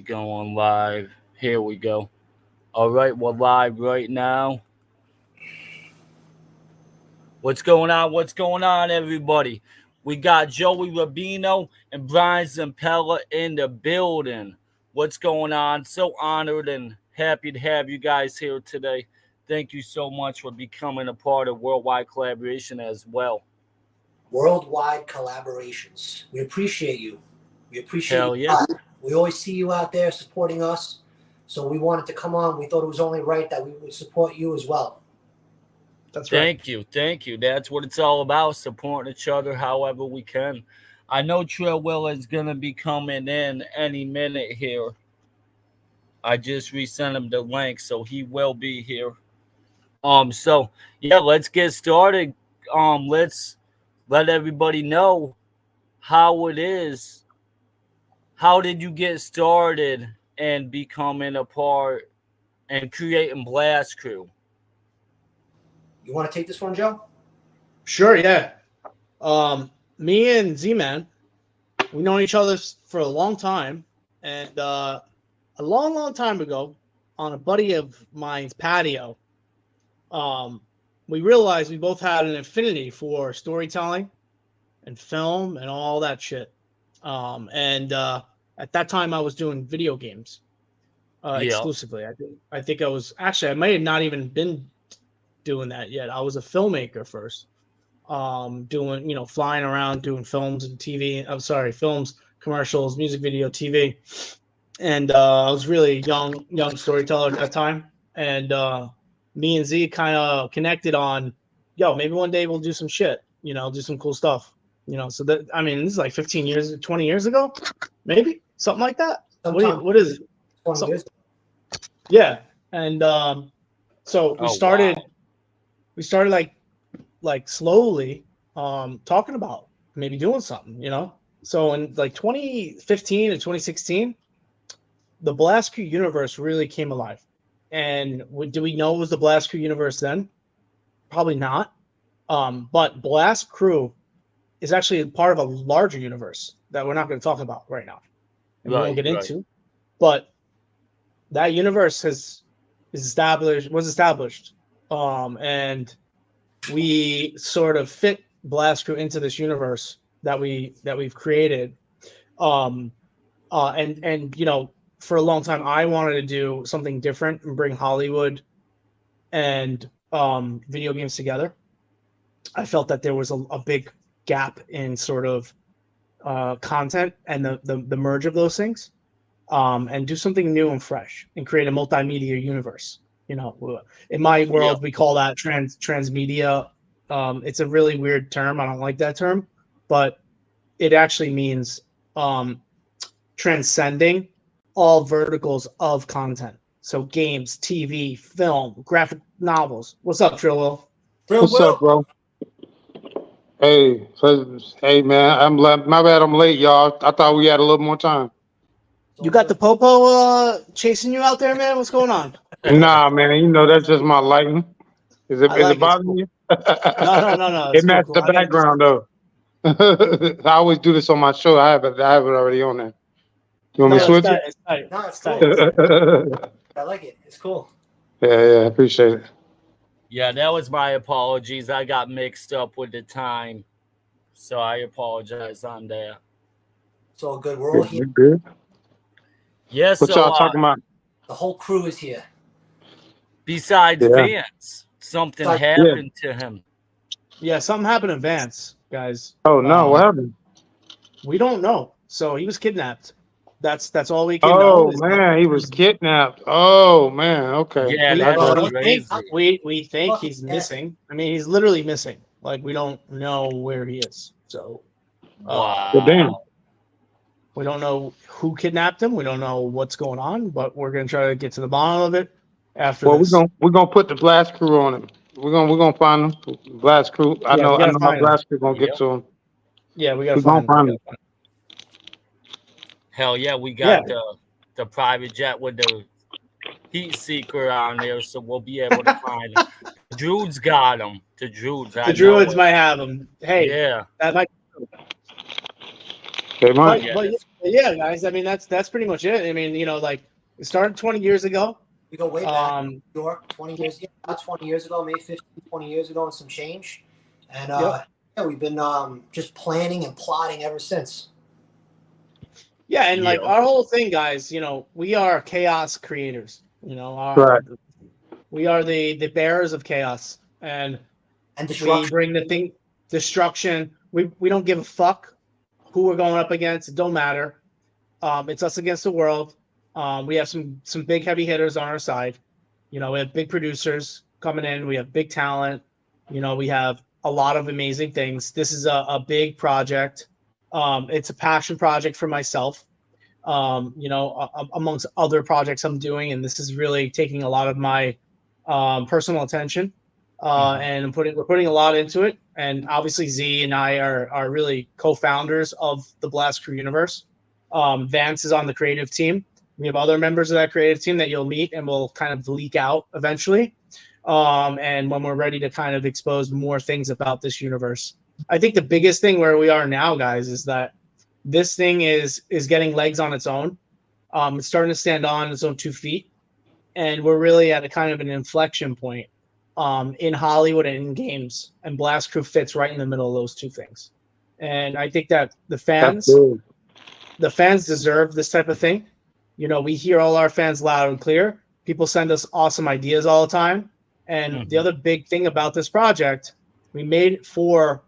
going live. Here we go. All right, we're live right now. What's going on? What's going on, everybody? We got Joey Rubino and Brian Zampella in the building. What's going on? So honored and happy to have you guys here today. Thank you so much for becoming a part of Worldwide Collaboration as well. Worldwide Collaborations. We appreciate you. We appreciate Hell you. yeah. We always see you out there supporting us. So we wanted to come on. We thought it was only right that we would support you as well. That's right. Thank you. Thank you. That's what it's all about, supporting each other however we can. I know Trillwell is going to be coming in any minute here. I just resent him the link, so he will be here. So yeah, let's get started. Let's let everybody know how it is. How did you get started and becoming a part and creating Blast Crew? You want to take this one, Joe? Sure, yeah. Me and Z-Man, we know each other for a long time, and a long time ago, on a buddy of mine's patio, we realized we both had an affinity for storytelling and film and all that shit. At that time, I was doing video games exclusively. I think I was actually, I might have not even been doing that yet. I was a filmmaker first, doing, flying around doing films and TV. I'm sorry, films, commercials, music video, TV. And I was really young storyteller at that time. And me and Z kind of connected on, maybe one day we'll do some shit, do some cool stuff, so that, this is like 15 years, 20 years ago, maybe something like that. What is it? 20 years. Yeah. And so we started like slowly talking about maybe doing something, so in like 2015 and 2016, the Blast Crew universe really came alive. And do we know it was the Blast Crew universe then? Probably not. But Blast Crew is actually part of a larger universe that we're not going to talk about right now, and we won't get into. But that universe was established, and we sort of fit Blast Crew into this universe that we've created. For a long time, I wanted to do something different and bring Hollywood and video games together. I felt that there was a big gap in sort of content and the merge of those things, and do something new and fresh and create a multimedia universe. In my world, we call that transmedia. It's a really weird term. I don't like that term, but it actually means transcending all verticals of content. So games, TV, film, graphic novels. What's up, Trillo? What's up, bro? Hey, man. My bad. I'm late, y'all. I thought we had a little more time. You got the popo chasing you out there, man? What's going on? Nah, man. That's just my lighting. Is it bothering you? No. It matched the background, though. I always do this on my show. I have it already on there. You want me to switch it? It's tight. No, it's cool. I like it. It's cool. Yeah, I appreciate it. Yeah, that was my apologies. I got mixed up with the time, so I apologize on that. It's all good. We're all here. Good. Yes. What y'all talking about? The whole crew is here. Besides Vance, something happened to him. Yeah, something happened to Vance, guys. Oh no, what happened? We don't know. So he was kidnapped. That's all we can know. Oh man, he was kidnapped. Oh man, okay. Yeah, that's crazy. We think he's missing. He's literally missing. Like, we don't know where he is. So wow. Damn. We don't know who kidnapped him. We don't know what's going on, but we're gonna try to get to the bottom of it after this. We're gonna put the Blast Crew on him. We're gonna find him. Blast Crew. I know how Blast Crew gonna get to him. Yeah, we gotta find him. Hell yeah, we got the private jet with the heat seeker on there, so we'll be able to find him. Druids got him. The Druids might have him. Hey, yeah, that might. They might. Yeah, guys. I mean, that's pretty much it. I mean, like it started 20 years ago. We go way back. New York, 20 years. Yeah, about 20 years ago, maybe 15, 20 years ago, and some change. And Yep. yeah, we've been just planning and plotting ever since. Yeah, and like Yeah. our whole thing, guys, we are chaos creators. Right. We are the bearers of chaos, and we destruction. bring the thing destruction. We don't give a fuck who we're going up against. It don't matter. It's us against the world. We have some big heavy hitters on our side. We have big producers coming in. We have big talent. We have a lot of amazing things. This is a big project. It's a passion project for myself. Amongst other projects I'm doing, and this is really taking a lot of my personal attention. And we're putting a lot into it. And obviously, Z and I are really co-founders of the Blast Crew universe. Vance is on the creative team. We have other members of that creative team that you'll meet and will kind of leak out eventually. And when we're ready to kind of expose more things about this universe, I think the biggest thing where we are now, guys, is that this thing is getting legs on its own. It's starting to stand on its own 2 feet, and we're really at a kind of an inflection point in Hollywood and in games. And Blast Crew fits right in the middle of those two things. And I think that the fans deserve this type of thing. We hear all our fans loud and clear. People send us awesome ideas all the time. And the other big thing about this project, we made it for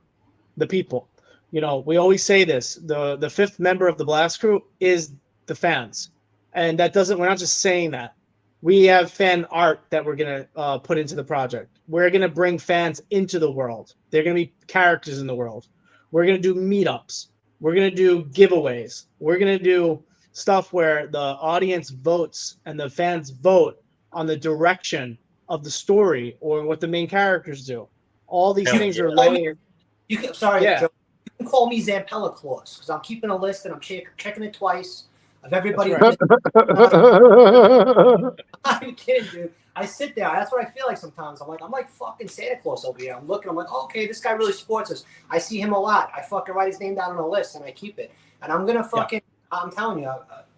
the people. We always say this, the fifth member of the Blast Crew is the fans. And we're not just saying that. We have fan art that we're going to put into the project. We're going to bring fans into the world. They're going to be characters in the world. We're going to do meetups. We're going to do giveaways. We're going to do stuff where the audience votes and the fans vote on the direction of the story or what the main characters do. All these things are layered. Joe, you can call me Zampella Claus because I'm keeping a list and I'm checking it twice of everybody. Right. I'm not kidding, dude. I sit there. That's what I feel like sometimes. I'm like fucking Santa Claus over here. I'm looking. I'm like, okay, this guy really supports us. I see him a lot. I fucking write his name down on a list and I keep it. And I'm gonna fucking. Yeah. I'm telling you,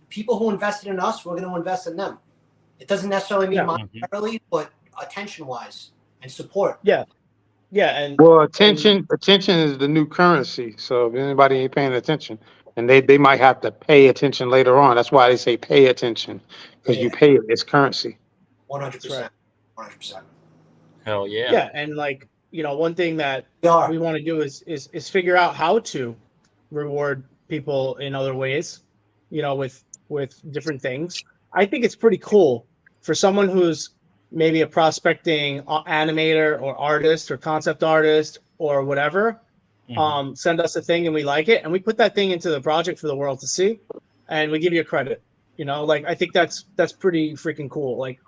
people who invested in us, we're gonna invest in them. It doesn't necessarily mean monetarily, but attention-wise and support. Yeah. Yeah, and attention is the new currency. So if anybody ain't paying attention, and they might have to pay attention later on. That's why they say pay attention, because you pay it. It's currency. 100%. 100%. Hell yeah. Yeah, and one thing that we want to do is figure out how to reward people in other ways, with different things. I think it's pretty cool for someone who's maybe a prospecting animator or artist or concept artist or whatever. Send us a thing and we like it, and we put that thing into the project for the world to see, and we give you a credit. I think that's pretty freaking cool. Like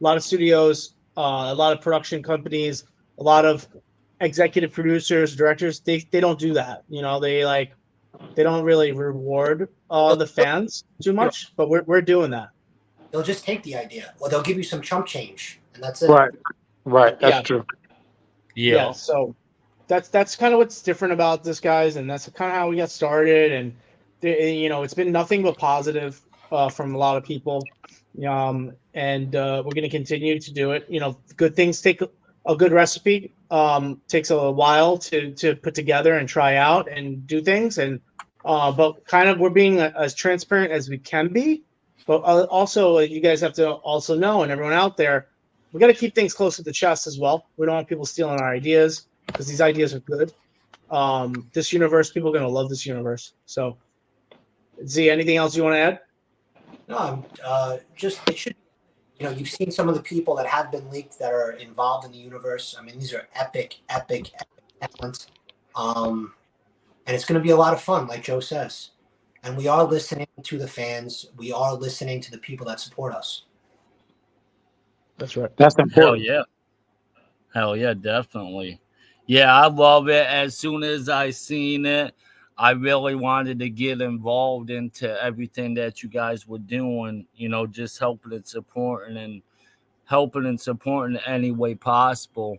a lot of studios, a lot of production companies, a lot of executive producers, directors, they don't do that. They don't really reward the fans too much, but we're doing that. They'll just take the idea, or they'll give you some chump change, and that's it. Right. That's true. Yeah. So that's kind of what's different about this, guys, and that's kind of how we got started. And it's been nothing but positive from a lot of people, and we're going to continue to do it. Good things take a good recipe takes a while to put together and try out and do things, and but kind of we're being as transparent as we can be. But also, you guys have to also know, and everyone out there, we got to keep things close to the chest as well. We don't want people stealing our ideas because these ideas are good. This universe, people are going to love this universe. So, Z, anything else you want to add? No, just it should. You've seen some of the people that have been leaked that are involved in the universe. I mean, these are epic talents. And it's going to be a lot of fun, like Joe says. And we are listening to the fans. We are listening to the people that support us. That's right. That's important. Hell yeah, definitely. Yeah, I love it. As soon as I seen it, I really wanted to get involved into everything that you guys were doing, just helping and supporting in any way possible.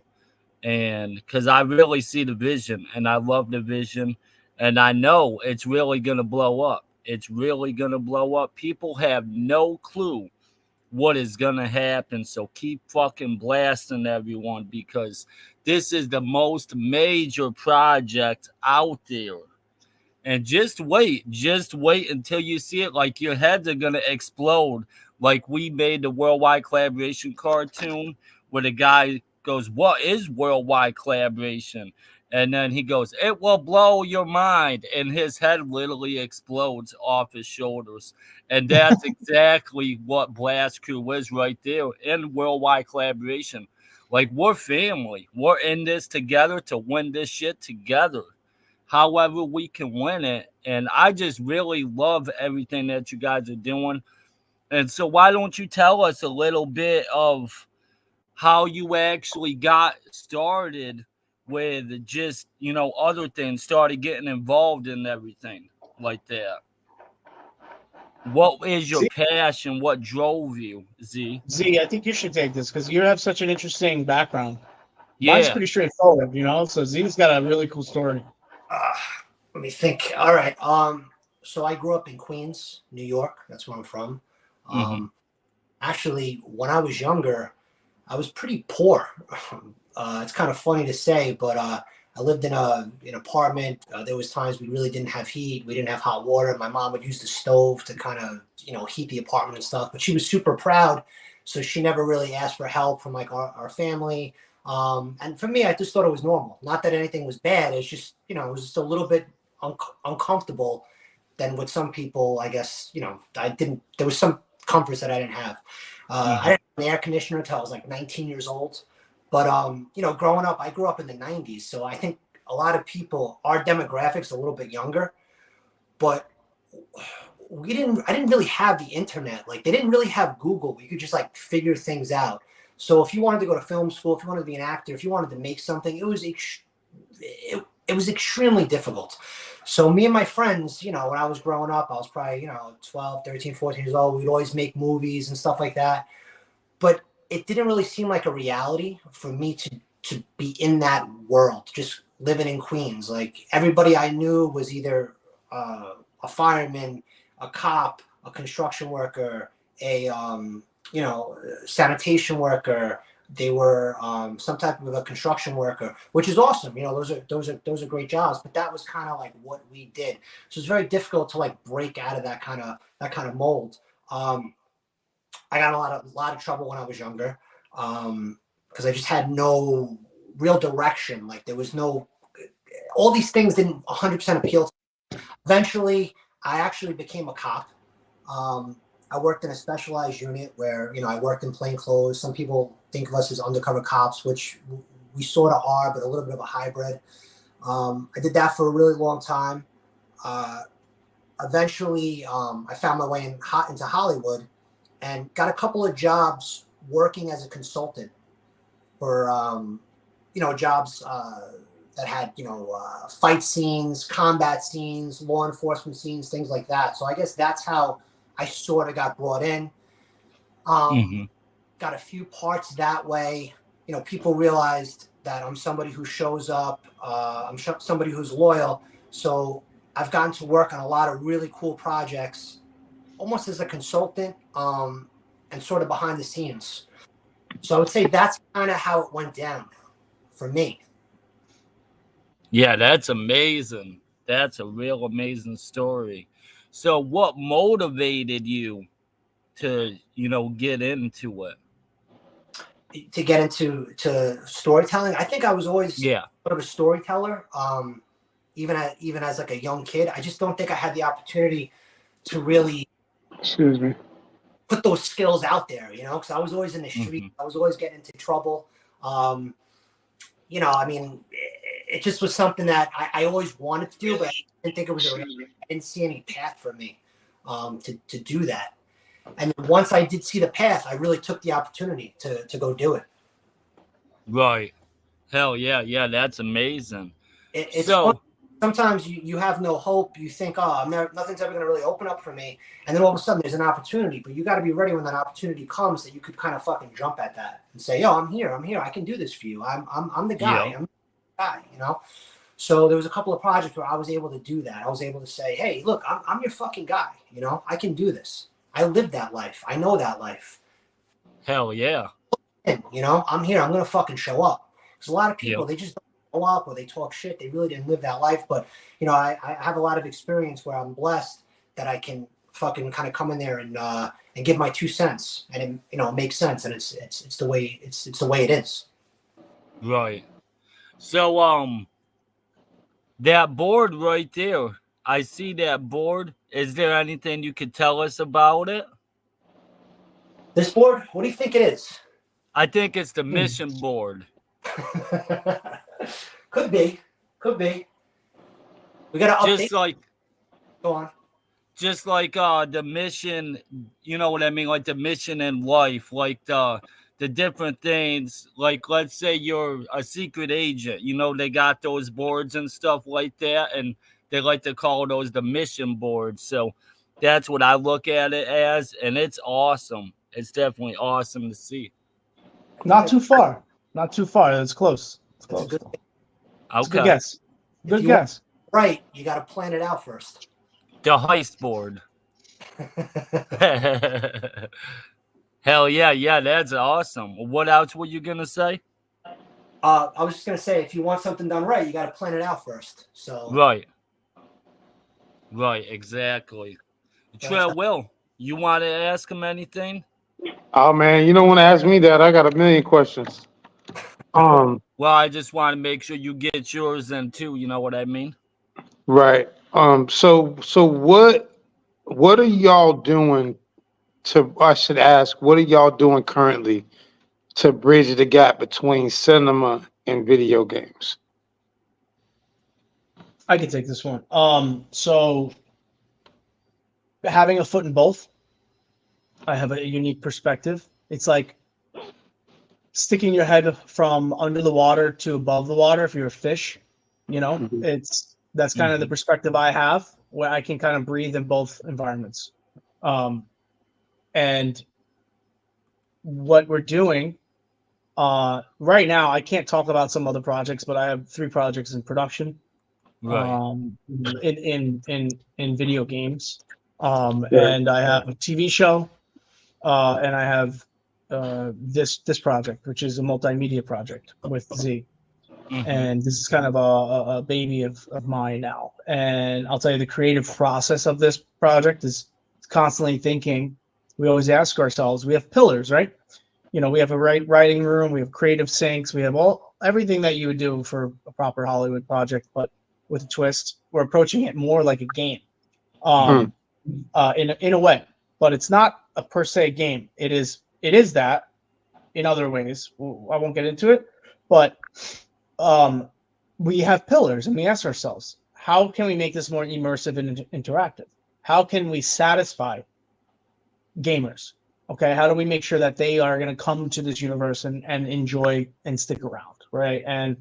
And because I really see the vision and I love the vision, and I know it's really going to blow up. it's really going to blow up. People have no clue what is going to happen. So keep fucking blasting everyone, because this is the most major project out there. And just wait until you see it. Like, your heads are going to explode. Like, we made the Worldwide Collaboration cartoon where the guy goes, "What is worldwide collaboration?" And then he goes, "It will blow your mind." And his head literally explodes off his shoulders. And that's exactly what Blast Crew is right there in worldwide collaboration. Like, we're family. We're in this together to win this shit together. However we can win it. And I just really love everything that you guys are doing. And so why don't you tell us a little bit of how you actually got started with just, other things, started getting involved in everything like that. What is your passion? What drove you, Z? Z, I think you should take this because you have such an interesting background. Yeah. Mine's pretty straightforward, so Z's got a really cool story. Let me think. All right. So I grew up in Queens, New York. That's where I'm from. Actually, when I was younger, I was pretty poor. It's kind of funny to say, but I lived in an apartment. There was times we really didn't have heat. We didn't have hot water. My mom would use the stove to kind of, heat the apartment and stuff. But she was super proud, so she never really asked for help from like our family. And for me, I just thought it was normal. Not that anything was bad. It's just, it was just a little bit uncomfortable than with some people. I guess, there was some comforts that I didn't have. I didn't have an air conditioner until I was like 19 years old. But, growing up, I grew up in the 90s. So I think a lot of people, our demographic's a little bit younger, but I didn't really have the internet. Like, they didn't really have Google. You could just like figure things out. So if you wanted to go to film school, if you wanted to be an actor, if you wanted to make something, it was extremely difficult. So me and my friends, when I was growing up, I was probably, 12, 13, 14 years old. We'd always make movies and stuff like that. But it didn't really seem like a reality for me to be in that world, just living in Queens. Like, everybody I knew was either a fireman, a cop, a construction worker, a sanitation worker. They were some type of a construction worker, which is awesome. Those are great jobs. But that was kind of like what we did. So it's very difficult to like break out of that kind of mold. I got a lot of trouble when I was younger because I just had no real direction. Like, there was all these things didn't 100% appeal to me. Eventually, I actually became a cop. I worked in a specialized unit where, I worked in plain clothes. Some people think of us as undercover cops, which we sort of are, but a little bit of a hybrid. I did that for a really long time. Eventually, I found my way into Hollywood and got a couple of jobs working as a consultant for, jobs that had, fight scenes, combat scenes, law enforcement scenes, things like that. So I guess that's how I sort of got brought in. Got a few parts that way. People realized that I'm somebody who shows up. I'm somebody who's loyal. So I've gotten to work on a lot of really cool projects, almost as a consultant, and sort of behind the scenes. So I would say that's kind of how it went down for me. Yeah, that's amazing. That's a real amazing story. So what motivated you to, get into it? To get into storytelling, I think I was always sort of a storyteller. Even as like a young kid, I just don't think I had the opportunity to really put those skills out there, because I was always in the street. I was always getting into trouble. It just was something that I always wanted to do, but I didn't think it was I didn't see any path for me to do that. And once I did see the path, I really took the opportunity to go do it. Right. Hell yeah. Yeah, that's amazing. It's fun. Sometimes you have no hope. You think, nothing's ever going to really open up for me. And then all of a sudden there's an opportunity, but you got to be ready when that opportunity comes that you could kind of fucking jump at that and say, yo, I'm here. I can do this for you. I'm the guy. I'm the guy, So there was a couple of projects where I was able to do that. I was able to say, hey, look, I'm your fucking guy. You know, I can do this. I lived that life. I know that life. Hell yeah. And, you know, I'm here. I'm going to fucking show up. Because a lot of people, Yep. they just don't show up or they talk shit. They really didn't live that life. But, you know, I have a lot of experience where I'm blessed that I can fucking kind of come in there and give my 2 cents. And, it, you know, it makes sense. And it's the way it's the way it is. Right. So, that board right there, I see that board. Is there anything you could tell us about it? This board, what do you think it is? I think it's the mission board. Could be. We got to update. Just like, Go on. just like the mission, you know what I mean? Like the mission in life, like the different things. Like, let's say you're a secret agent, you know, they got those boards and stuff like that, and they like to call those the mission boards. So that's what I look at it as, and it's awesome. It's definitely awesome to see. Not too far. Not too far. It's close. It's That's a close. good It's a good Okay. guess. If Good you guess. right. You got to plan it out first. The heist board. Hell yeah, that's awesome. What else were you gonna say? I was just gonna say, if you want something done right, you got to plan it out first. So Right, exactly. Trey, Will, you want to ask him anything? Oh man, you don't want to ask me that. I got a million questions. Well, I just want to make sure you get yours in too. You know what I mean? Right. So what are y'all doing to? I should ask, what are y'all doing currently to bridge the gap between cinema and video games? I can take this one. So having a foot in both, I have a unique perspective. It's like sticking your head from under the water to above the water if you're a fish. You know, that's kind of the perspective I have, where I can kind of breathe in both environments. And what we're doing right now, I can't talk about some other projects, but I have 3 projects in production. Right. In video games. And I have a TV show, and I have this project, which is a multimedia project with Z. And this is kind of a baby of mine now. And I'll tell you, the creative process of this project is constantly thinking. We always ask ourselves, we have pillars, right? You know, we have a writing room, we have creative sinks, we have everything that you would do for a proper Hollywood project, but with a twist. We're approaching it more like a game, in a way, but it's not a per se game. It is that in other ways. I won't get into it, but we have pillars, and we ask ourselves, how can we make this more immersive and interactive? How can we satisfy gamers? Okay, how do we make sure that they are going to come to this universe and enjoy and stick around, right? And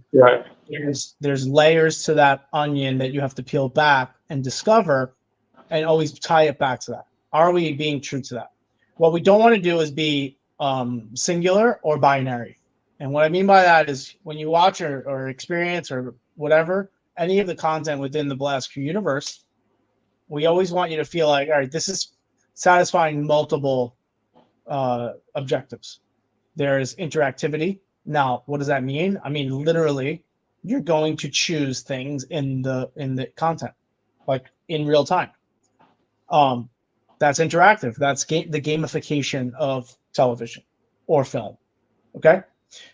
there's layers to that onion that you have to peel back and discover, and always tie it back to that. Are we being true to that? What we don't want to do is be singular or binary. And what I mean by that is when you watch or experience or whatever, any of the content within the Blast Crew universe, we always want you to feel like, all right, this is satisfying multiple objectives. There's interactivity. Now, what does that mean? I mean, literally, you're going to choose things in the content, like in real time. That's interactive. That's the gamification of television or film. Okay,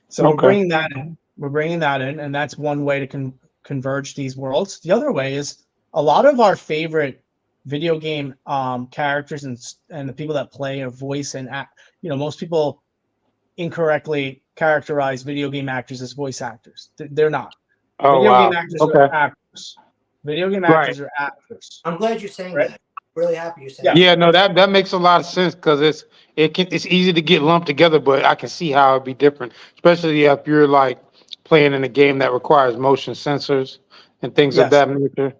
so we're bringing that in. We're bringing that in, and that's one way to converge these worlds. The other way is a lot of our favorite video game characters and the people that play or voice and act. You know, most people incorrectly characterize video game actors as voice actors. They're not. Game actors are actors. Video game actors are actors. I'm glad you're saying that. Really happy you're saying that. Yeah, no, that makes a lot of sense because it's easy to get lumped together, but I can see how it'd be different, especially if you're like playing in a game that requires motion sensors and things of that nature.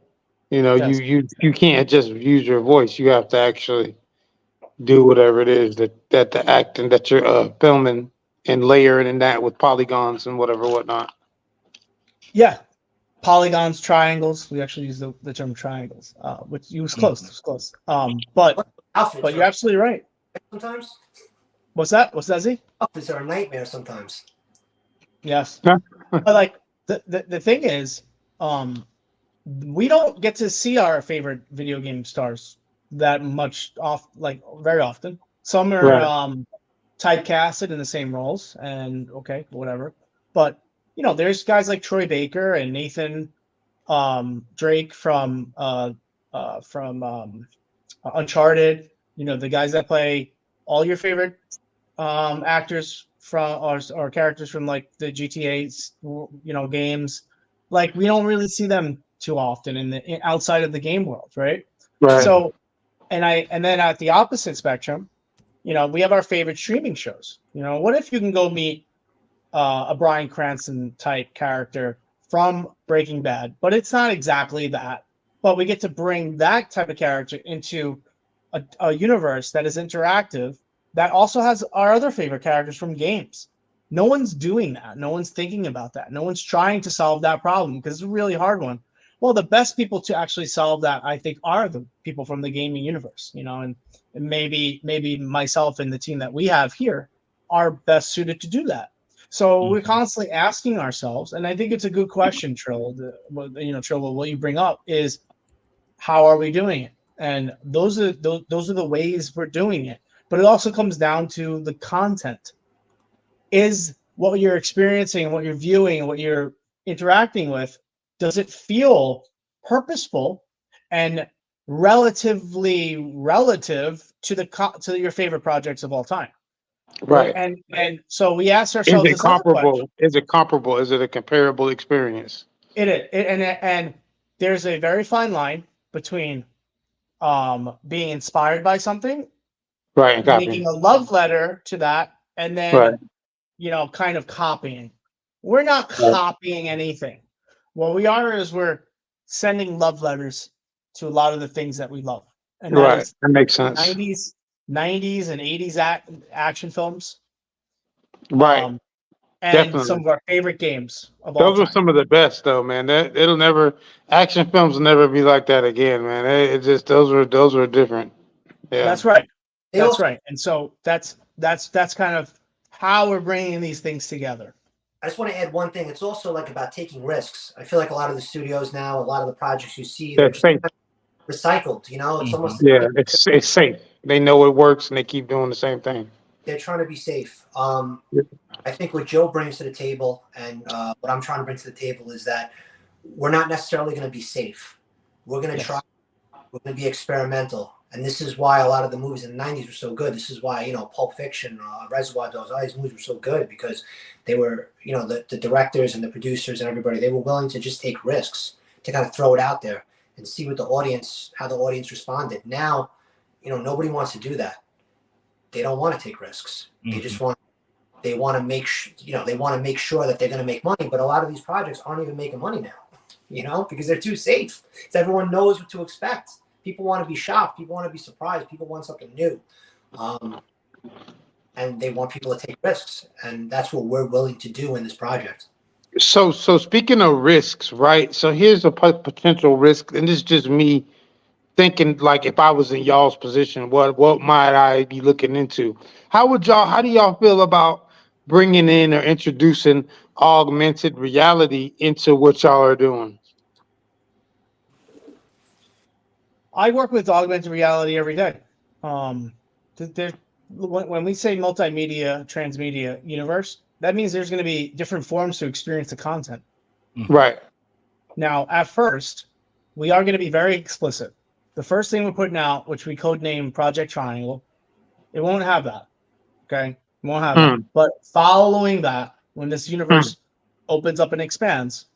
You know, you can't just use your voice. You have to actually do whatever it is that the acting that you're filming and layering in that with polygons and whatnot. Yeah, polygons, triangles. We actually use the term triangles, which you was close. It was close. But you're absolutely right. Sometimes. What's that? What's that, Z? Outfits are a nightmare sometimes. Yes. But like the thing is, we don't get to see our favorite video game stars that much very often. Some are typecasted in the same roles, and okay, whatever. But there's guys like Troy Baker and Nathan Drake from Uncharted. The guys that play all your favorite actors from or characters from like the GTA's games. Like we don't really see them too often outside of the game world, right? So, and then at the opposite spectrum, we have our favorite streaming shows. What if you can go meet a Bryan Cranston type character from Breaking Bad, but it's not exactly that. But we get to bring that type of character into a universe that is interactive that also has our other favorite characters from games. No one's doing that. No one's thinking about that. No one's trying to solve that problem because it's a really hard one. Well, the best people to actually solve that, I think, are the people from the gaming universe, and maybe myself and the team that we have here are best suited to do that. So we're constantly asking ourselves, and I think it's a good question, Trill. Trill, what you bring up is how are we doing it? And those are the ways we're doing it. But it also comes down to the content. Is what you're experiencing, what you're viewing, and what you're interacting with, does it feel purposeful and relative to your favorite projects of all time? Right. And so we ask ourselves, is it comparable? Is it comparable? Is it a comparable experience? It is. And there's a very fine line between being inspired by something, right, making a love letter to that, and then kind of copying. We're not copying anything. What we are is we're sending love letters to a lot of the things that we love. And that makes sense. 90s and 80s action films. Right. And definitely. Some of our favorite games of all time. Those are some of the best though, man. Action films will never be like that again, man. It just those were different. Yeah. That's right. That's right. And so that's kind of how we're bringing these things together. I just want to add one thing. It's also like about taking risks. I feel like a lot of the studios now, a lot of the projects you see, they're just recycled. It's almost it's safe. They know it works and they keep doing the same thing. They're trying to be safe. I think what Joe brings to the table and what I'm trying to bring to the table is that we're not necessarily going to be safe. We're going to try. We're going to be experimental. And this is why a lot of the movies in the 90s were so good. This is why, Pulp Fiction, Reservoir Dogs, all these movies were so good because they were, the directors and the producers and everybody, they were willing to just take risks to kind of throw it out there and see how the audience responded. Now, nobody wants to do that. They don't want to take risks. They just want to make sure that they're going to make money. But a lot of these projects aren't even making money now, because they're too safe. So everyone knows what to expect. People want to be shocked. People want to be surprised. People want something new. And they want people to take risks. And that's what we're willing to do in this project. So speaking of risks, right? So here's a potential risk. And this is just me thinking, like, if I was in y'all's position, what might I be looking into? How do y'all feel about bringing in or introducing augmented reality into what y'all are doing? I work with augmented reality every day. When we say multimedia, transmedia universe, that means there's going to be different forms to experience the content. Right. Now, at first, we are going to be very explicit. The first thing we're putting out, which we codename Project Triangle, it won't have that. Okay? It won't have that. But following that, when this universe opens up and expands,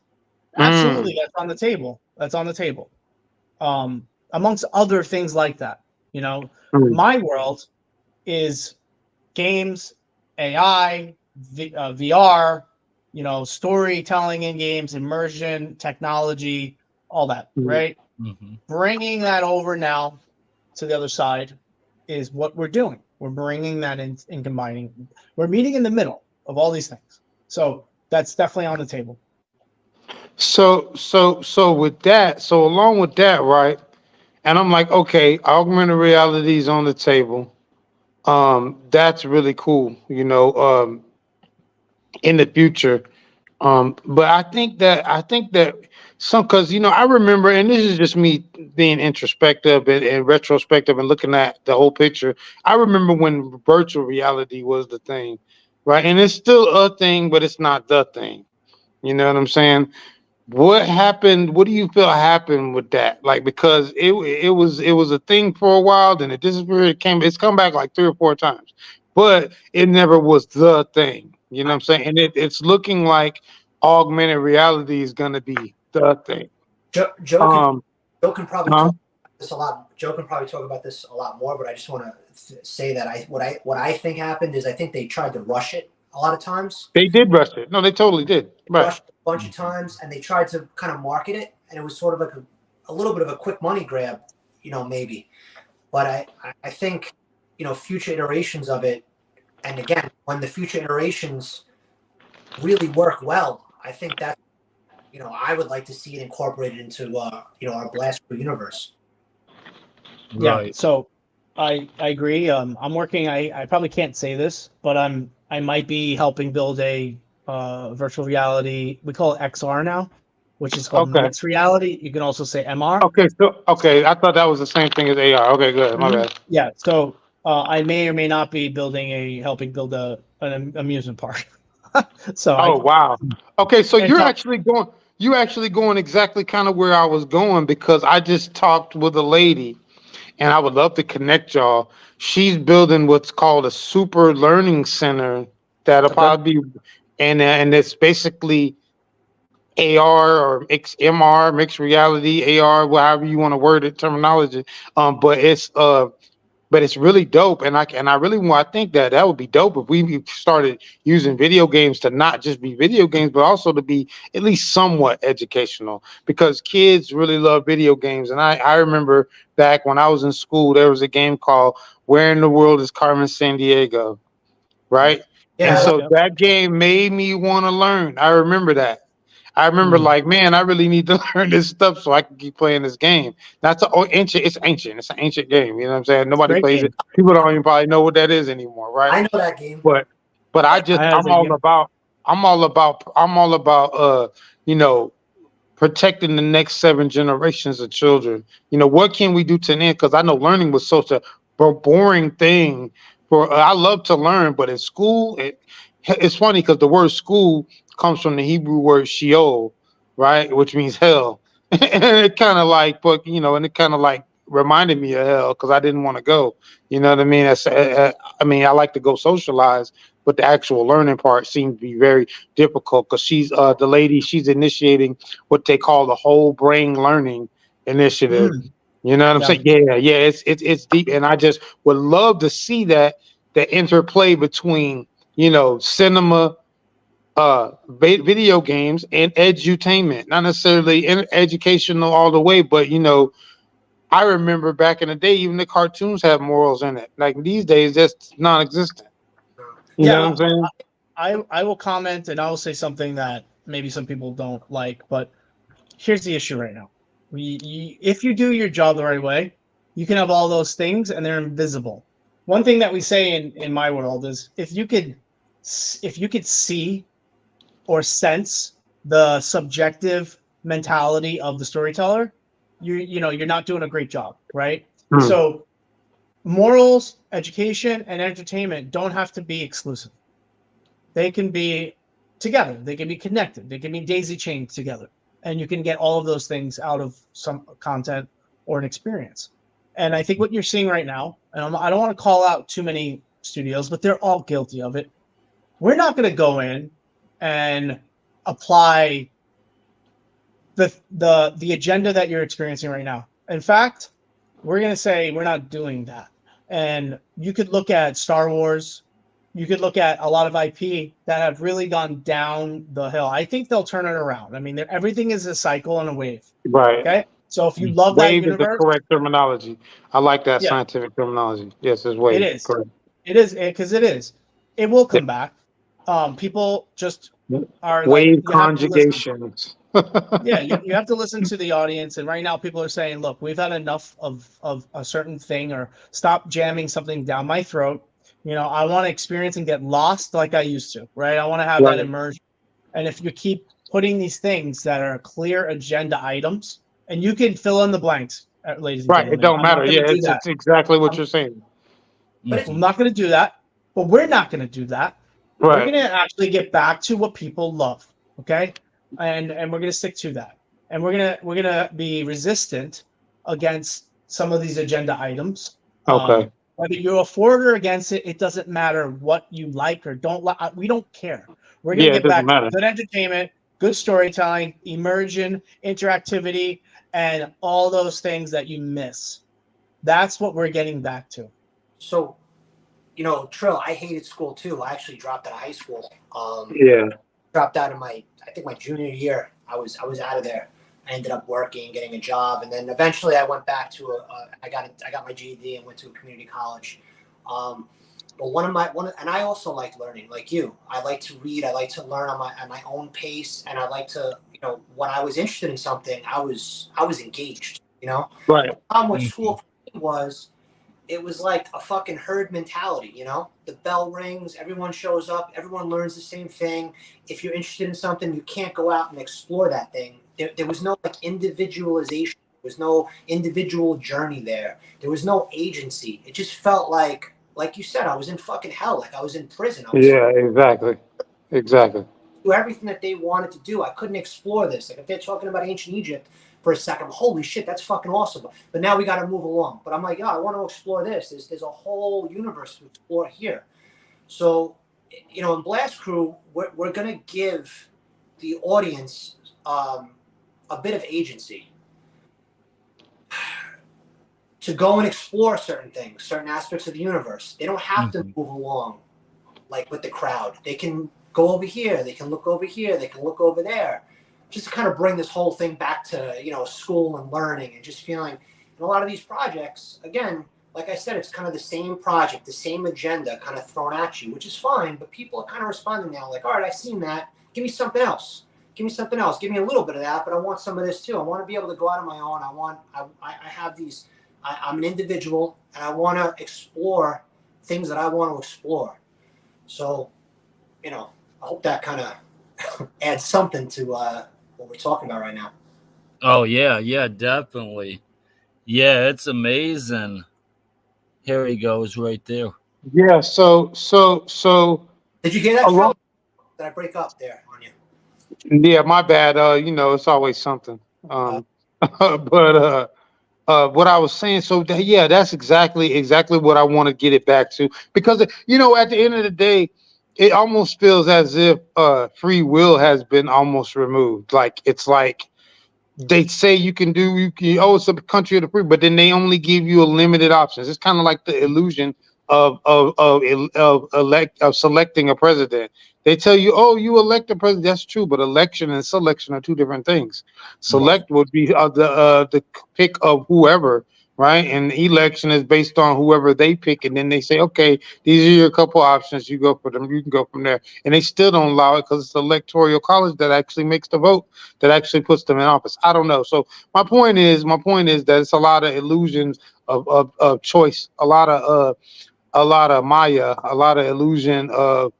absolutely, that's on the table. That's on the table. Amongst other things like that. My world is games, AI, VR, storytelling in games, immersion, technology, all that, right? Bringing that over now to the other side is what we're doing. We're bringing that in and combining. We're meeting in the middle of all these things. So that's definitely on the table. So with that, so along with that, right? And I'm like, okay, augmented reality is on the table. That's really cool, in the future. But I think that some, because I remember, and this is just me being introspective and retrospective and looking at the whole picture. I remember when virtual reality was the thing, right? And it's still a thing, but it's not the thing. You know what I'm saying? What happened? What do you feel happened with that? Like, because it was a thing for a while, then it disappeared. It's come back like 3 or 4 times, but it never was the thing. You know what I'm saying? And it's looking like augmented reality is gonna be the thing. Joe Um, can probably huh? talk about this a lot. Joe can probably talk about this a lot more, but I just want to say that what I think happened is I think they tried to rush it a lot of times. They did rush it. No, they totally did. Right. Rushed it a bunch of times, and they tried to kind of market it, and it was sort of like a little bit of a quick money grab, maybe. But I think, future iterations of it, and again, when the future iterations really work well, I think that, I would like to see it incorporated into, our Blast Crew universe. Yeah. Right. So I agree. I'm working. I probably can't say this, but I might be helping build a virtual reality. We call it XR now, which is called Okay. mixed reality. You can also say MR. Okay. I thought that was the same thing as AR. Okay, good. My bad. Yeah. So I may or may not be helping build an amusement park. So Oh wow. Okay, so and you're actually going exactly kind of where I was going, because I just talked with a lady and I would love to connect y'all. She's building what's called a super learning center that'll Okay. probably be, and it's basically AR or MR, mixed reality, AR, however you want to word it, terminology. But it's really dope, and I really want. I think that would be dope if we started using video games to not just be video games, but also to be at least somewhat educational. Because kids really love video games, and I remember back when I was in school, there was a game called "Where in the World is Carmen Sandiego?" Right, and Yeah, so that game made me want to learn. I remember that. I remember, like, man, I really need to learn this stuff so I can keep playing this game. That's ancient. It's ancient. It's an ancient game. You know what I'm saying? Nobody Great plays it. game. People don't even probably know what that is anymore, right? I know that game. But I have that game. I'm all about you know protecting the next 7 generations of children. What can we do to end? Because I know learning was such a boring thing. I love to learn, but in school, it's funny because the word school comes from the Hebrew word Sheol, right, which means hell. And it kind of like, and it kind of like reminded me of hell because I didn't want to go. You know what I mean? I mean, I like to go socialize, but the actual learning part seems to be very difficult because she's the lady. She's initiating what they call the whole brain learning initiative. You know what I'm Yeah. saying? Yeah. It's deep, and I just would love to see that the interplay between cinema, video games, and edutainment. Not necessarily educational all the way, but I remember back in the day, even the cartoons have morals in it. Like these days, that's non-existent. You know what I'm saying? I will comment and I will say something that maybe some people don't like, but here's the issue right now. If you do your job the right way, you can have all those things and they're invisible. One thing that we say in my world is if you could see or sense the subjective mentality of the storyteller, you're not doing a great job, right? So morals, education, and entertainment don't have to be exclusive. They can be together. They can be connected. They can be daisy chained together. And you can get all of those things out of some content or an experience. And I think what you're seeing right now, and I don't want to call out too many studios, but they're all guilty of it. We're not going to go in and apply the agenda that you're experiencing right now. In fact, we're going to say we're not doing that. And you could look at Star Wars. You could look at a lot of IP that have really gone down the hill. I think they'll turn it around. I mean, everything is a cycle and a wave. Right. Okay. So if you love that Wave universe, is the correct terminology. I like that yeah, scientific terminology. Yes, it's wave. it is. Correct. It is because it is. It will come back. People just are like Wave you have to listen. conjugations. Yeah, you have to listen to the audience. And right now, people are saying, "Look, we've had enough of a certain thing, or stop jamming something down my throat." I want to experience and get lost like I used to, right? I want to have that Right. immersion. And if you keep putting these things that are clear agenda items, and you can fill in the blanks, ladies and Right. It gentlemen, don't I'm not matter. going to Yeah, do that. it's exactly what I'm, you're saying. But it's I'm not going to do that. But we're not going to do that. We're Right. going to actually get back to what people love, okay? And we're going to stick to that. And we're gonna be resistant against some of these agenda items. Okay. Whether you're for it or against it, it doesn't matter what you like or don't like. We don't care. We're gonna Yeah, it get doesn't back to matter. good entertainment, good storytelling, immersion, interactivity, and all those things that you miss. That's what we're getting back to. so Trill, I hated school too. I actually dropped out of high school. Yeah. Dropped out of I think my junior year. I was out of there. I ended up working, getting a job, and then eventually I went back to I got my GED and went to a community college. But and I also like learning, like you. I like to read. I like to learn at my own pace, and I like to, when I was interested in something, I was engaged. Right. The problem with Mhm. school for me was it was like a fucking herd mentality, The bell rings, everyone shows up, everyone learns the same thing. If you're interested in something, you can't go out and explore that thing. There was no like individualization. There was no individual journey there. There was no agency. It just felt like you said, I was in fucking hell. Like I was in prison. I was Yeah, exactly. Exactly. do everything that they wanted to do. I couldn't explore this. Like if they're talking about ancient Egypt for a second, holy shit, that's fucking awesome. But now we got to move along. But I'm like, I want to explore this. There's a whole universe to explore here. So, in Blast Crew, we're gonna give the audience a bit of agency to go and explore certain things, certain aspects of the universe. They don't have to move along like with the crowd. They can go over here. They can look over here. They can look over there. Just to kind of bring this whole thing back to, school and learning and just feeling. And a lot of these projects, again, like I said, it's kind of the same project, the same agenda kind of thrown at you, which is fine. But people are kind of responding now like, all right, I've seen that. Give me something else. Give me something else. Give me a little bit of that, but I want some of this too. I want to be able to go out on my own. I have these, I'm an individual and I want to explore things that I want to explore. So, I hope that kind of adds something to what we're talking about right now. Oh yeah, definitely. Yeah, it's amazing. Here he goes right there. Yeah. So. Did you hear that, Trill? Did I break up there on you? Yeah, my bad. It's always something. But what I was saying, so yeah, that's exactly what I want to get it back to, because at the end of the day, it almost feels as if free will has been almost removed. Like it's like they say it's a country of the free, but then they only give you a limited options. It's kind of like the illusion of selecting a president. They tell you, oh, you elect a president. That's true, but election and selection are two different things. Right. Select would be the pick of whoever, right? And election is based on whoever they pick, and then they say, okay, these are your couple options. You go for them. You can go from there, and they still don't allow it because it's the electoral college that actually makes the vote, that actually puts them in office. I don't know. So my point is that it's a lot of illusions of choice, a lot of Maya, a lot of illusion of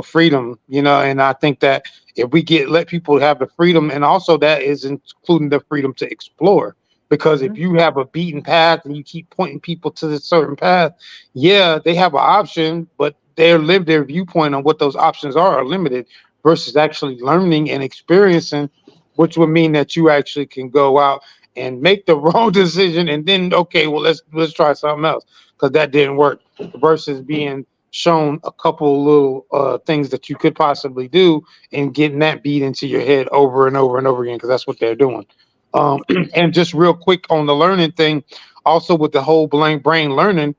freedom, and I think that if we let people have the freedom, and also that is including the freedom to explore, because if you have a beaten path and you keep pointing people to this certain path, yeah, they have an option, but their viewpoint on what those options are limited versus actually learning and experiencing, which would mean that you actually can go out and make the wrong decision and then, okay, well, let's try something else because that didn't work, versus being shown a couple little things that you could possibly do and getting that beat into your head over and over and over again, because that's what they're doing. And just real quick on the learning thing, also with the whole brain learning,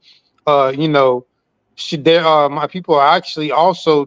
you know, my people are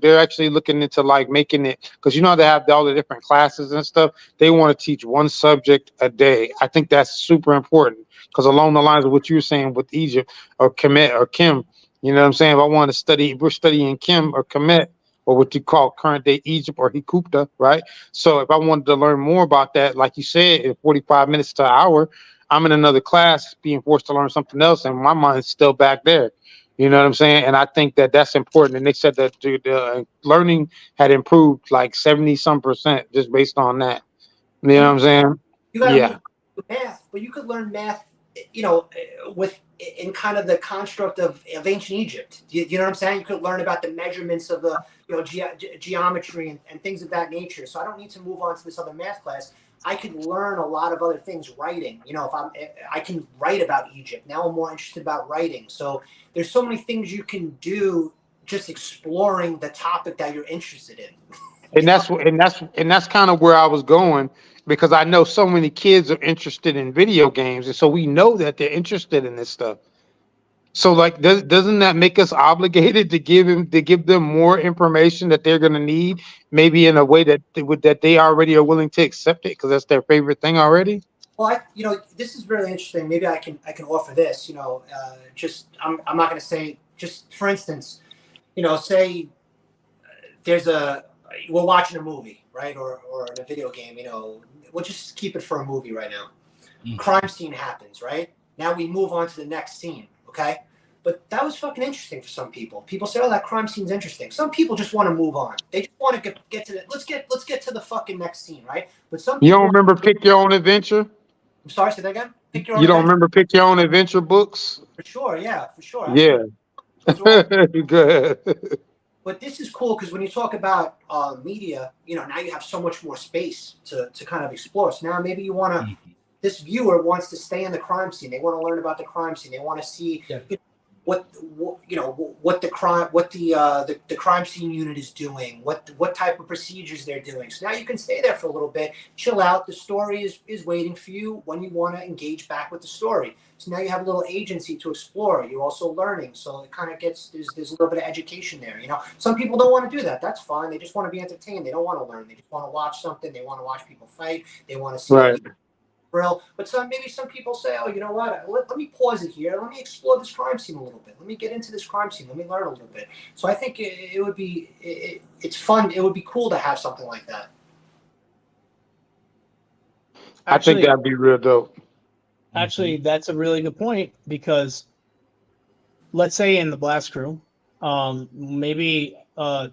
they're actually looking into like making it, because they have all the different classes and stuff. They want to teach one subject a day. I think that's super important, because along the lines of what you were saying with Egypt or Kemet or Kim, you know what I'm saying? If I want to study, if we're studying Kim or Kemet, or what you call current day Egypt or Hikupta, right? So if I wanted to learn more about that, like you said, in 45 minutes to an hour, I'm in another class being forced to learn something else, and my mind's still back there. You know what I'm saying? And I think that that's important. And they said that the learning had improved like 70 some percent just based on that. You know what I'm saying? You got to Yeah. move to math, but you could learn math, with in kind of the construct of ancient Egypt. You know what I'm saying? You could learn about the measurements of the geometry and things of that nature. So I don't need to move on to this other math class. I could learn a lot of other things. Writing, I can write about Egypt. Now I'm more interested about writing. So there's so many things you can do just exploring the topic that you're interested in. And that's kind of where I was going, because I know so many kids are interested in video games, and so we know that they're interested in this stuff. So like, doesn't that make us obligated to give them more information that they're going to need, maybe in a way that they already are willing to accept it because that's their favorite thing already? Well, this is really interesting. Maybe I can offer this. I'm not going to say, just for instance, say we're watching a movie, right, or in a video game. We'll just keep it for a movie right now. Mm-hmm. Crime scene happens, right? Now we move on to the next scene, okay? But that was fucking interesting for some people. People say, "Oh, that crime scene's interesting." Some people just want to move on. They just want to get to the let's get to the fucking next scene, right? But some people, you don't remember Pick Your Own Adventure? I'm sorry, say that again. Pick Your Own You don't Adventure? remember Pick Your Own Adventure books? For sure, yeah, for sure. Yeah. Good. But this is cool because when you talk about media, now you have so much more space to kind of explore. So now maybe you want to. This viewer wants to stay in the crime scene. They want to learn about the crime scene. They want to see what the crime scene unit is doing, what type of procedures they're doing. So now you can stay there for a little bit, chill out. The story is waiting for you when you want to engage back with the story. So now you have a little agency to explore. You're also learning, so it kind of gets there's a little bit of education there. Some people don't want to do that. That's fine. They just want to be entertained. They don't want to learn. They just want to watch something. They want to watch people fight. They want to see. Right. But maybe some people say, "Oh, you know what? Let me pause it here. Let me explore this crime scene a little bit. Let me get into this crime scene. Let me learn a little bit." So I think it would be it's fun. It would be cool to have something like that. I think that'd be real dope. Actually, that's a really good point, because let's say in the blast crew, maybe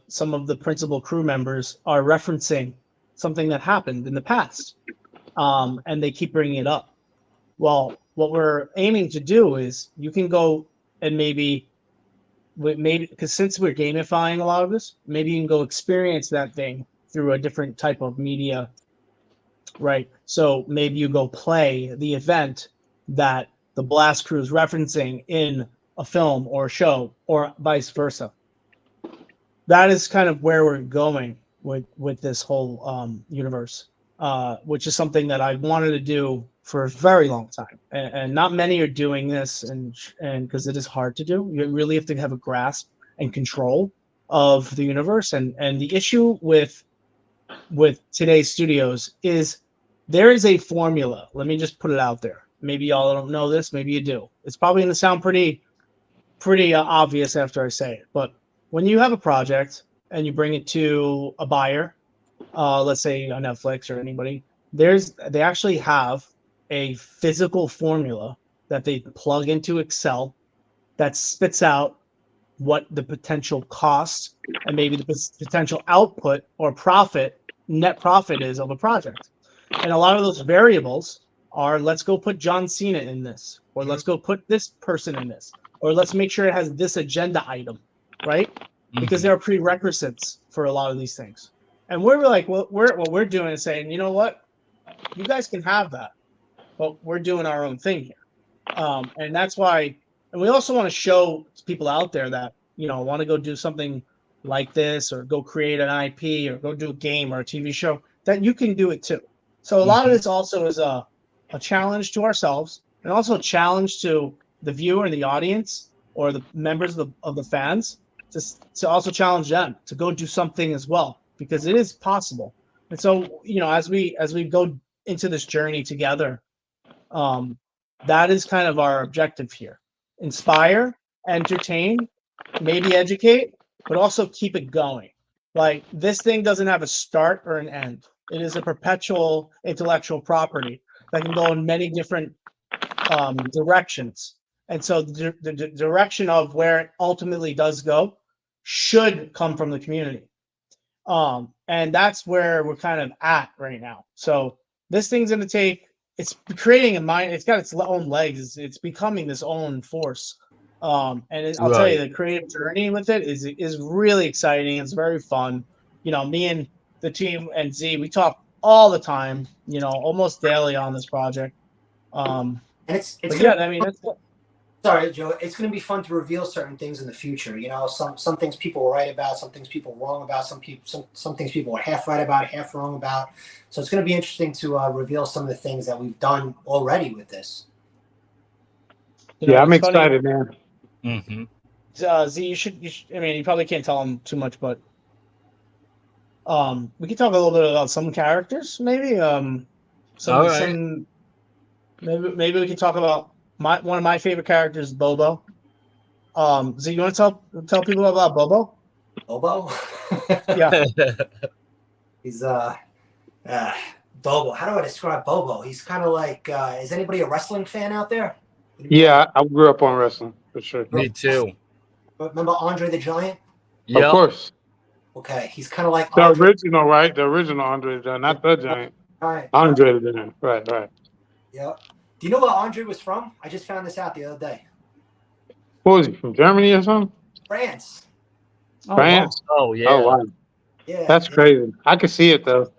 some of the principal crew members are referencing something that happened in the past. And they keep bringing it up. Well, what we're aiming to do is you can go and maybe because since we're gamifying a lot of this, maybe you can go experience that thing through a different type of media, right? So maybe you go play the event that the blast crew is referencing in a film or a show, or vice versa. That is kind of where we're going with this whole universe. Which is something that I wanted to do for a very long time, and not many are doing this, and because it is hard to do. You really have to have a grasp and control of the universe, and the issue with today's studios is there is a formula. Let me just put it out there. Maybe y'all don't know this, maybe you do. It's probably going to sound pretty obvious after I say it, but when you have a project and you bring it to a buyer, let's say on Netflix or anybody, they actually have a physical formula that they plug into Excel that spits out what the potential cost and maybe the potential output or net profit is of a project. And a lot of those variables are, let's go put John Cena in this, or let's go put this person in this, or let's make sure it has this agenda item, right? Because there are prerequisites for a lot of these things. And we're like, what we're doing is saying, you know what, you guys can have that, but we're doing our own thing here. And that's why, and we also want to show people out there that, want to go do something like this, or go create an IP, or go do a game or a TV show, that you can do it too. So a lot of this also is a challenge to ourselves, and also a challenge to the viewer and the audience, or the members of the fans, to also challenge them to go do something as well, because it is possible. And so, as we go into this journey together, that is kind of our objective here: inspire, entertain, maybe educate, but also keep it going. Like, this thing doesn't have a start or an end. It is a perpetual intellectual property that can go in many different directions. And so the direction of where it ultimately does go should come from the community. And that's where we're kind of at right now. So this thing's going to take, it's creating a mind, it's got its own legs. It's becoming this own force. I'll tell you, the creative journey with it is really exciting. It's very fun. You know, me and the team and Z, we talk all the time, you know, almost daily on this project. And it's yeah, I mean, sorry, Joe. It's going to be fun to reveal certain things in the future. You know, some things people were right about, some things people were wrong about, some things people were half right about, half wrong about. So it's going to be interesting to reveal some of the things that we've done already with this. You know, yeah, I'm excited, man. Mm-hmm. Z, you should. I mean, you probably can't tell them too much, but we can talk a little bit about some characters, maybe. Maybe we can talk about one of my favorite characters, Bobo. Z, you want to tell people about Bobo? Bobo? Yeah. He's Bobo. How do I describe Bobo? He's kind of like. Is anybody a wrestling fan out there? Yeah, I grew up on wrestling for sure. Me too. Remember Andre the Giant? Yeah, of course. Okay, he's kind of like the original, right? The original Andre the Giant, not the Giant. Right. Andre the Giant, right. Yeah. Do you know where Andre was from? I just found this out the other day. What was he, from Germany or something? France. France? Wow. Oh, yeah. Oh, wow. Yeah. That's crazy. I can see it, though.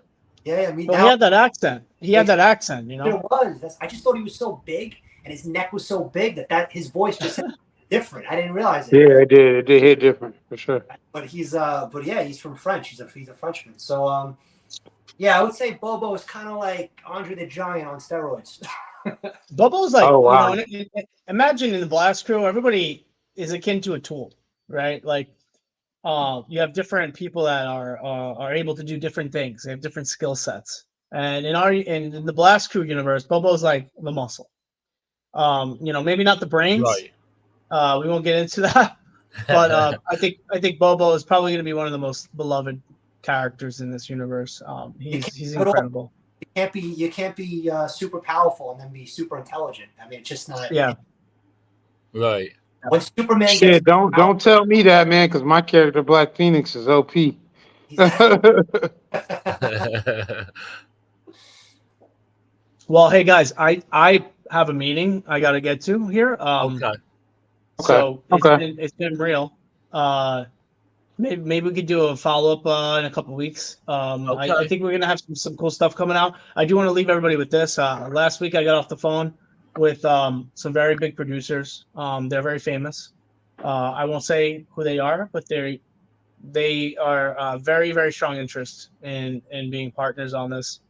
Yeah, I mean, well, he had that accent. He had that accent, you know? It was. I just thought he was so big, and his neck was so big that his voice just sounded different. I didn't realize it. Yeah, it did. It did hit different, for sure. But he's from French. He's a Frenchman. So, yeah, I would say Bobo is kind of like Andre the Giant on steroids. Bobo's like, oh, wow. You know, imagine in the Blast Crew, everybody is akin to a tool, right? Like, you have different people that are able to do different things. They have different skill sets. And in the Blast Crew universe, Bobo's like the muscle. You know, maybe not the brains. Right. We won't get into that. But I think Bobo is probably going to be one of the most beloved characters in this universe. He's incredible. You can't be super powerful and then be super intelligent. I mean, it's just not. Yeah. Right. When Superman Shit, don't tell me that, man, because my character Black Phoenix is OP. Well, hey guys, I have a meeting I got to get to here. Okay. So it's been real. Maybe we could do a follow-up in a couple of weeks. Okay. I think we're gonna have some cool stuff coming out. I do want to leave everybody with this. Last week I got off the phone with some very big producers. They're very famous. I won't say who they are, but they are very, very strong interest in being partners on this.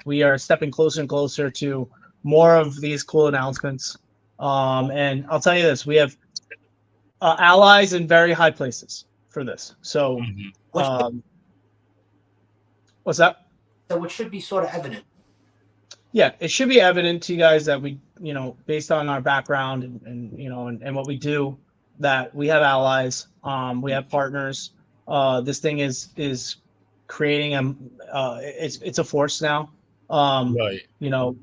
We are stepping closer and closer to more of these cool announcements. And I'll tell you this, we have allies in very high places for this. So what's that? So it should be sort of evident. Yeah, it should be evident to you guys that we, you know, based on our background and you know, and what we do, that we have allies, we have partners. This thing is creating it's a force now. Right. You know,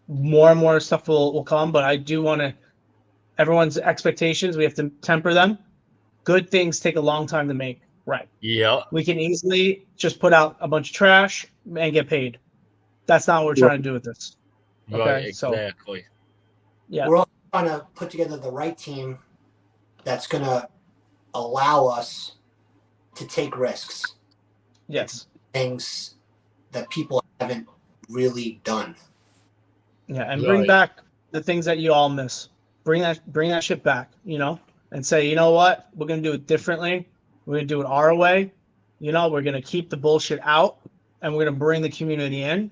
more and more stuff will come, but I do want to, everyone's expectations, we have to temper them. Good things take a long time to make right. Yeah. We can easily just put out a bunch of trash and get paid. That's not what we're trying to do with this. Okay? Right, exactly. So, yeah. We're also trying to put together the right team that's going to allow us to take risks. Yes. Things that people haven't really done. Yeah, and bring back the things that you all miss. Bring that shit back, you know, and say, you know what, we're gonna do it differently. We're gonna do it our way. You know, we're gonna keep the bullshit out, and we're gonna bring the community in,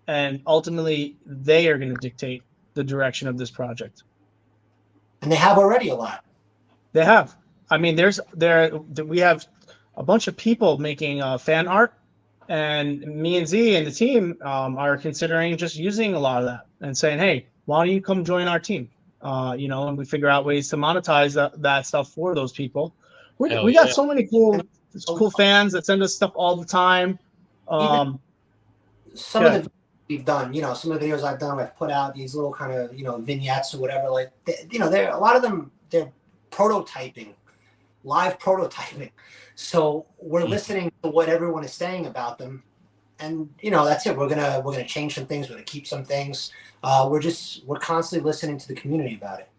and ultimately they are gonna dictate the direction of this project. And they have already a lot. They have. I mean, we have a bunch of people making fan art, and me and Z and the team are considering just using a lot of that and saying, hey, why don't you come join our team? You know, and we figure out ways to monetize that stuff for those people. We got so many cool There's cool fans that send us stuff all the time. Even some of the we've done, some of the videos I've done, I've put out these little kind of, vignettes or whatever. Like, they're a lot of them, they're prototyping, live prototyping. So we're listening to what everyone is saying about them, and that's it. We're gonna change some things. We're gonna keep some things. We're constantly listening to the community about it.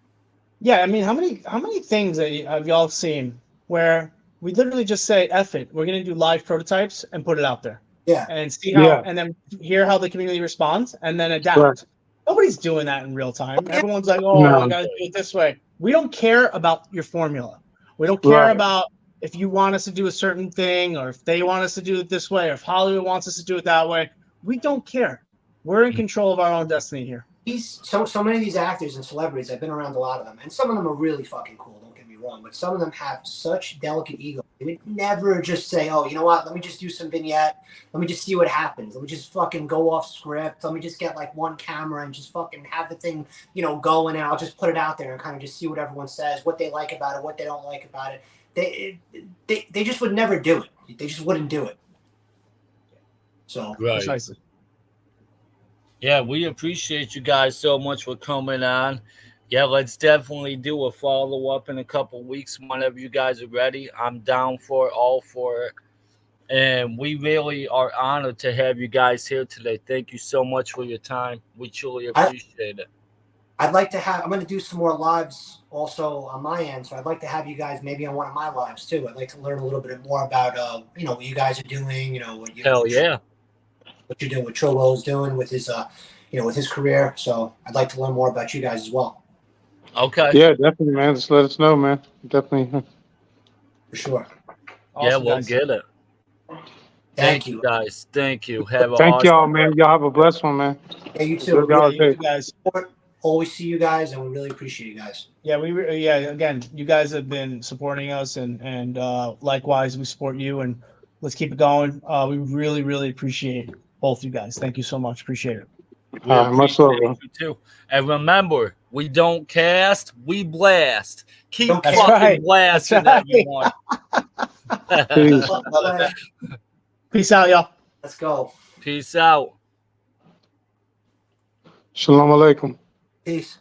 Yeah, I mean, how many things have y'all seen where we literally just say, "F it, we're gonna do live prototypes and put it out there." Yeah. And see how, and then hear how the community responds, and then adapt. Right. Nobody's doing that in real time. Everyone's like, "Oh, I gotta do it this way." We don't care about your formula. We don't care about if you want us to do a certain thing, or if they want us to do it this way, or if Hollywood wants us to do it that way. We don't care. We're in control of our own destiny here. So many of these actors and celebrities, I've been around a lot of them, and some of them are really fucking cool. Don't get me wrong, but some of them have such delicate ego. They would never just say, "Oh, you know what? Let me just do some vignette. Let me just see what happens. Let me just fucking go off script. Let me just get like one camera and just fucking have the thing, going, and I'll just put it out there and kind of just see what everyone says, what they like about it, what they don't like about it." They just would never do it. They just wouldn't do it. So precisely. Yeah, we appreciate you guys so much for coming on. Yeah, let's definitely do a follow-up in a couple weeks whenever you guys are ready. I'm down for it, all for it. And we really are honored to have you guys here today. Thank you so much for your time. We truly appreciate it. I'm going to do some more lives also on my end. So I'd like to have you guys maybe on one of my lives too. I'd like to learn a little bit more about, what you guys are doing, what you're doing, what Trill Will's doing with his, with his career. So I'd like to learn more about you guys as well. Okay. Yeah, definitely, man. Just let us know, man. Definitely. For sure. Awesome, we'll get it. Thank you, guys. Thank you. Thank y'all, man. Y'all have a blessed one, man. Yeah, you too. You guys. Always see you guys, and we really appreciate you guys. Yeah, again, you guys have been supporting us, and likewise, we support you, and let's keep it going. We really, really appreciate both you guys. Thank you so much. Appreciate it. Much love, you too. And remember, we don't cast, we blast. Keep fucking blasting, everyone. Peace out, y'all. Let's go. Peace out. Shalom alaikum. Peace.